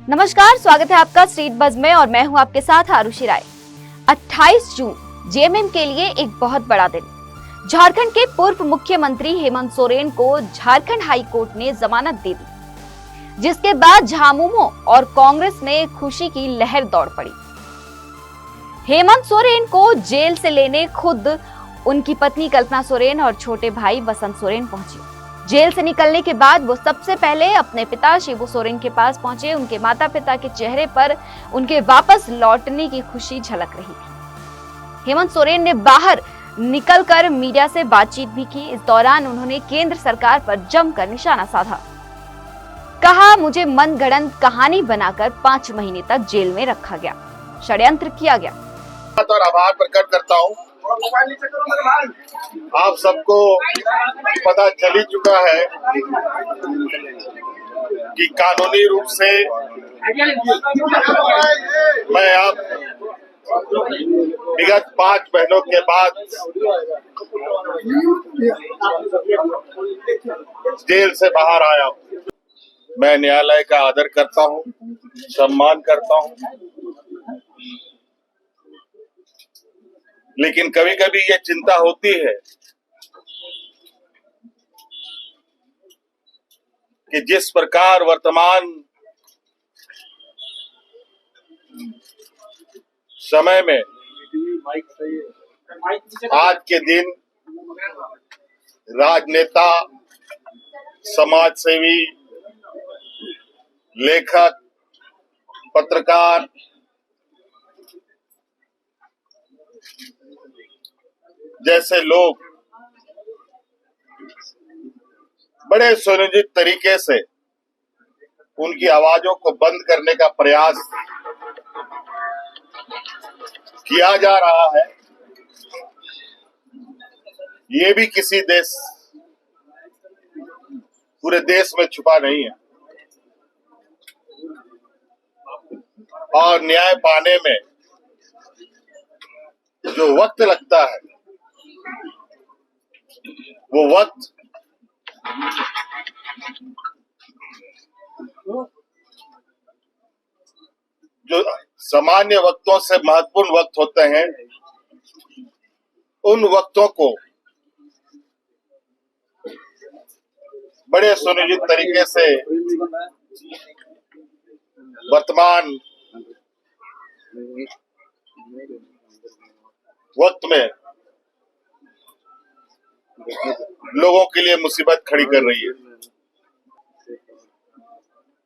नमस्कार, स्वागत है आपका स्ट्रीट बज़ में और मैं हूं आपके साथ आरुषि राय। 28 जून जेएमएम के लिए एक बहुत बड़ा दिन। झारखंड के पूर्व मुख्यमंत्री हेमंत सोरेन को झारखंड हाई कोर्ट ने जमानत दे दी, जिसके बाद झामुमो और कांग्रेस में खुशी की लहर दौड़ पड़ी। हेमंत सोरेन को जेल से लेने खुद उनकी पत्नी कल्पना सोरेन और छोटे भाई वसंत सोरेन पहुंचे। जेल से निकलने के बाद वो सबसे पहले अपने पिता शिबू सोरेन के पास पहुंचे। उनके माता पिता के चेहरे पर उनके वापस लौटने की खुशी झलक रही थी। हेमंत सोरेन ने बाहर निकलकर मीडिया से बातचीत भी की। इस दौरान उन्होंने केंद्र सरकार पर जमकर निशाना साधा। कहा, मुझे मनगढ़ंत कहानी बनाकर 5 महीने तक जेल में रखा गया, षड्यंत्र किया गया। और आभार प्रकट करता हूँ। आप सबको पता चल ही चुका है कि कानूनी रूप से मैं अब विगत 5 महीनों के बाद जेल से बाहर आया हूँ। मैं न्यायालय का आदर करता हूँ, सम्मान करता हूँ, लेकिन कभी कभी ये चिंता होती है कि जिस प्रकार वर्तमान समय में आज के दिन राजनेता, समाजसेवी, लेखक, पत्रकार जैसे लोग बड़े सुनियोजित तरीके से उनकी आवाजों को बंद करने का प्रयास किया जा रहा है। ये भी किसी देश, पूरे देश में छुपा नहीं है। और न्याय पाने में जो वक्त लगता है, वो वक्त जो सामान्य वक्तों से महत्वपूर्ण वक्त होते हैं, उन वक्तों को बड़े सुनियोजित तरीके से वर्तमान वक्त में लोगों के लिए मुसीबत खड़ी कर रही है।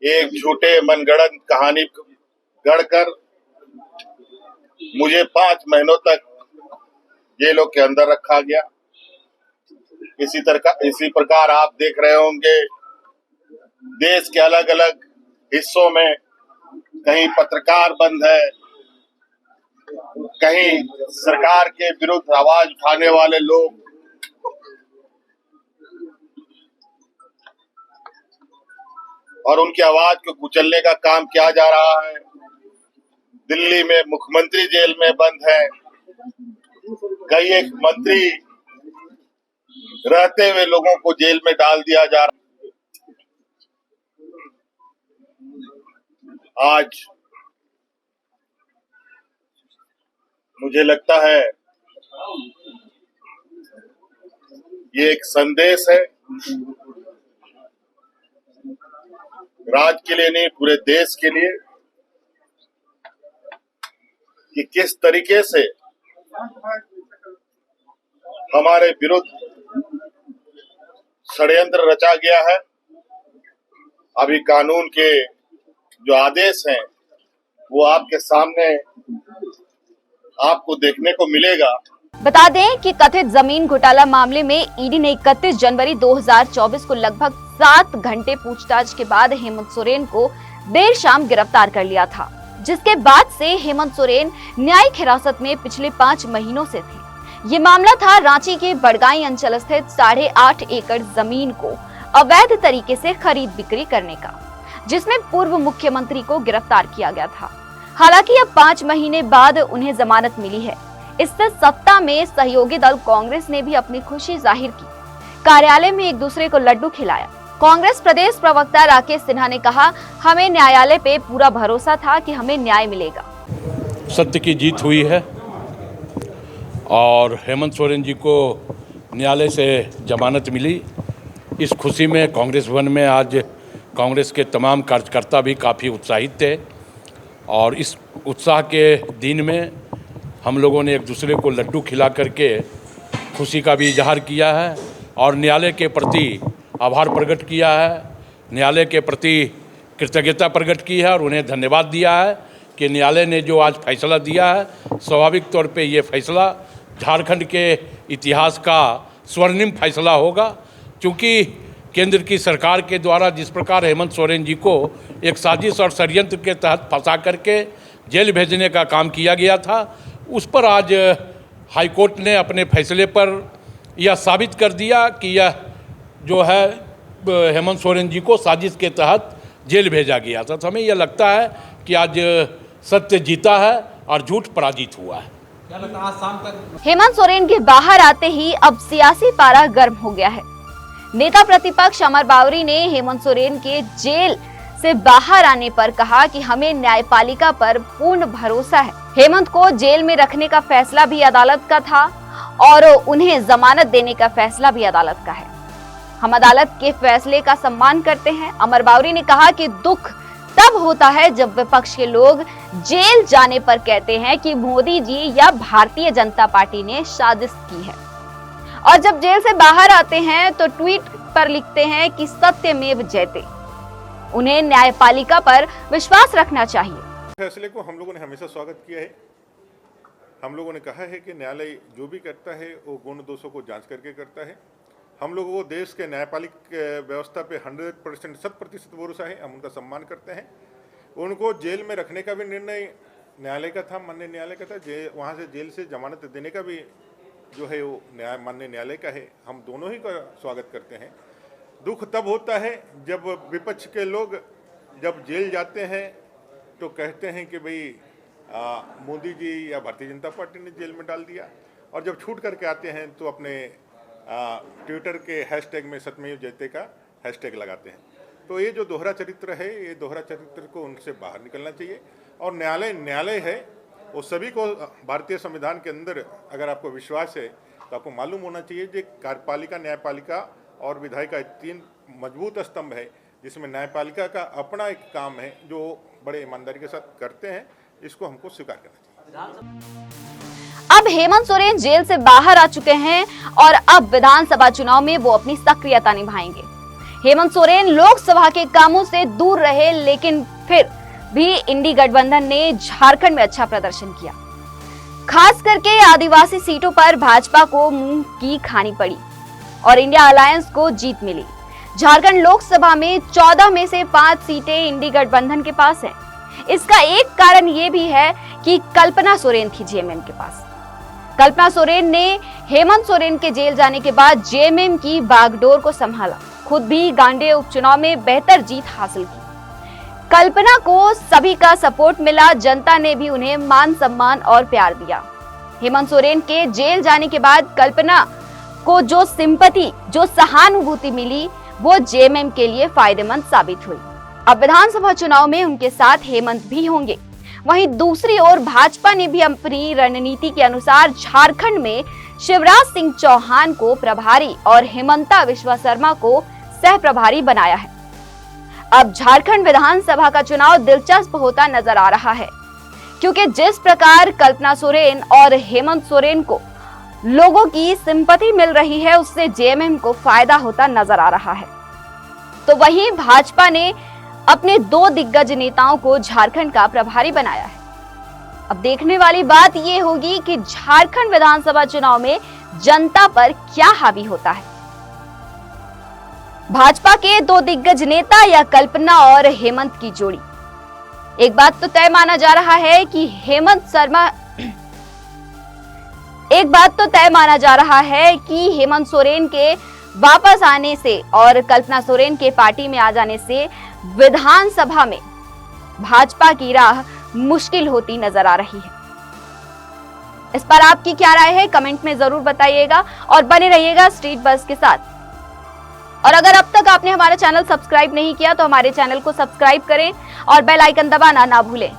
एक झूठे मनगढ़ंत कहानी गढ़कर मुझे 5 महीनों तक जेलों के अंदर रखा गया। इसी प्रकार आप देख रहे होंगे देश के अलग अलग हिस्सों में कहीं पत्रकार बंद है, कहीं सरकार के विरुद्ध आवाज उठाने वाले लोग और उनकी आवाज को कुचलने का काम किया जा रहा है। दिल्ली में मुख्यमंत्री जेल में बंद है, कई एक मंत्री रहते हुए लोगों को जेल में डाल दिया जा रहा है। आज मुझे लगता है ये एक संदेश है, राज्य के लिए नहीं, पूरे देश के लिए, कि किस तरीके से हमारे विरुद्ध षड्यंत्र रचा गया है। अभी कानून के जो आदेश हैं वो आपके सामने आपको देखने को मिलेगा। बता दें कि कथित जमीन घोटाला मामले में ईडी ने 31 जनवरी 2024 को लगभग 7 घंटे पूछताछ के बाद हेमंत सोरेन को देर शाम गिरफ्तार कर लिया था, जिसके बाद से हेमंत सोरेन न्यायिक हिरासत में पिछले 5 महीनों से थे। ये मामला था रांची के बड़गाई अंचल स्थित 8.5 एकड़ जमीन को अवैध तरीके से खरीद बिक्री करने का, जिसमें पूर्व मुख्यमंत्री को गिरफ्तार किया गया था। हालांकि अब 5 महीने बाद उन्हें जमानत मिली है। इससे सत्ता में सहयोगी दल कांग्रेस ने भी अपनी खुशी जाहिर की। कार्यालय में एक दूसरे को लड्डू खिलाया। कांग्रेस प्रदेश प्रवक्ता राकेश सिन्हा ने कहा, हमें न्यायालय पे पूरा भरोसा था कि हमें न्याय मिलेगा। सत्य की जीत हुई है और हेमंत सोरेन जी को न्यायालय से जमानत मिली। इस खुशी में कांग्रेस भवन में आज कांग्रेस के तमाम कार्यकर्ता भी काफ़ी उत्साहित थे और इस उत्साह के दिन में हम लोगों ने एक दूसरे को लड्डू खिला करके खुशी का भी इजहार किया है और न्यायालय के प्रति आभार प्रकट किया है, न्यायालय के प्रति कृतज्ञता प्रकट की है और उन्हें धन्यवाद दिया है कि न्यायालय ने जो आज फैसला दिया है, स्वाभाविक तौर पे ये फैसला झारखंड के इतिहास का स्वर्णिम फैसला होगा। क्योंकि केंद्र की सरकार के द्वारा जिस प्रकार हेमंत सोरेन जी को एक साजिश और षड्यंत्र के तहत फंसा करके जेल भेजने का काम किया गया था, उस पर आज हाईकोर्ट ने अपने फैसले पर यह साबित कर दिया कि यह जो है हेमंत सोरेन जी को साजिश के तहत जेल भेजा गया था। तो हमें यह लगता है कि आज सत्य जीता है और झूठ पराजित हुआ है। क्या लगता है आज शाम तक हेमंत सोरेन के बाहर आते ही अब सियासी पारा गर्म हो गया है। नेता प्रतिपक्ष अमर बावरी ने हेमंत सोरेन के जेल से बाहर आने पर कहा कि हमें न्यायपालिका पर पूर्ण भरोसा है। हेमंत को जेल में रखने का फैसला भी अदालत का था और उन्हें जमानत देने का फैसला भी अदालत का है। हम अदालत के फैसले का सम्मान करते हैं। अमर बावरी ने कहा कि दुख तब होता है जब विपक्ष के लोग जेल जाने पर कहते हैं कि मोदी जी या भारतीय जनता पार्टी ने साजिश की है और जब जेल से बाहर आते हैं तो ट्वीट पर लिखते हैं कि सत्यमेव जयते। उन्हें न्यायपालिका पर विश्वास रखना चाहिए। फैसले को हम लोगों ने हमेशा स्वागत किया है। हम लोगों ने कहा है कि न्यायालय जो भी करता है वो गुण दोषों को जांच करके करता है। हम लोगों को देश के न्यायपालिक व्यवस्था पे 100% 100% भरोसा है। हम उनका सम्मान करते हैं। उनको जेल में रखने का भी निर्णय न्यायालय का था, माननीय न्यायालय का था। वहाँ से जेल से जमानत देने का भी जो है वो माननीय न्यायालय का है। हम दोनों ही का स्वागत करते हैं। दुख तब होता है जब विपक्ष के लोग जब जेल जाते हैं तो कहते हैं कि भाई मोदी जी या भारतीय जनता पार्टी ने जेल में डाल दिया, और जब छूट करके आते हैं तो अपने ट्विटर के हैशटैग में सत्यमेव जयते का हैशटैग लगाते हैं। तो ये जो दोहरा चरित्र है, ये दोहरा चरित्र को उनसे बाहर निकलना चाहिए। और न्यायालय है वो सभी को, भारतीय संविधान के अंदर अगर आपको विश्वास है तो आपको मालूम होना चाहिए कि कार्यपालिका, न्यायपालिका और विधायिका 3 मजबूत स्तंभ है, जिसमें न्यायपालिका का अपना एक काम है जो बड़े ईमानदारी के साथ करते हैं। इसको हमको स्वीकार करना चाहिए। अब हेमंत सोरेन जेल से बाहर आ चुके हैं और अब विधानसभा चुनाव में वो अपनी सक्रियता निभाएंगे। हेमंत सोरेन लोकसभा के कामों से दूर रहे, लेकिन फिर भी इंडी गठबंधन ने झारखंड में अच्छा प्रदर्शन किया। खास करके आदिवासी सीटों पर भाजपा को मुंह की खानी पड़ी और इंडिया अलायंस को जीत मिली। झारखंड लोकसभा में 14 में से 5 सीटें इंडी गठबंधन के पास हैं। इसका एक कारण ये भी है कि कल्पना सोरेन थी जेएमएम के पास। कल्पना सोरेन ने हेमंत सोरेन के जेल जाने के बाद जेएमएम की बागडोर को संभाला, खुद भी गांडेय उपचुनाव में बेहतर जीत हासिल की। कल्पना को सभी का सपोर्ट मिला, जनता ने भी उन्हें मान सम्मान और प्यार दिया। हेमंत सोरेन के जेल जाने के बाद कल्पना को जो सिंपैथी, जो सहानुभूति मिली, वो जेएमएम के लिए फायदेमंद साबित हुई। अब विधानसभा चुनाव में उनके साथ हेमंत भी होंगे। वहीं दूसरी ओर भाजपा ने भी अपनी रणनीति के अनुसार झारखंड में शिवराज सिंह चौहान को प्रभारी और हेमंता विश्वा शर्मा को सह प्रभारी बनाया है। अब झारखंड विधानसभा का चुनाव दिलचस्प होता नजर आ रहा है, क्योंकि जिस प्रकार कल्पना सोरेन और हेमंत सोरेन को लोगों की सिंपैथी मिल रही है, उससे जेएमएम को फायदा होता नजर आ रहा है। तो वहीं भाजपा ने अपने 2 दिग्गज नेताओं को झारखंड का प्रभारी बनाया है। अब देखने वाली बात यह होगी कि झारखंड विधानसभा चुनाव में जनता पर क्या हावी होता है, भाजपा के 2 दिग्गज नेता या कल्पना और हेमंत की जोड़ी। एक बात तो तय माना जा रहा है कि हेमंत सोरेन के वापस आने से और कल्पना सोरेन के पार्टी में आ जाने से विधानसभा में भाजपा की राह मुश्किल होती नजर आ रही है। इस पर आपकी क्या राय है, कमेंट में जरूर बताइएगा और बने रहिएगा स्ट्रीट बज़ के साथ। और अगर अब तक आपने हमारा चैनल सब्सक्राइब नहीं किया तो हमारे चैनल को सब्सक्राइब करें और बेल आइकन दबाना ना भूलें।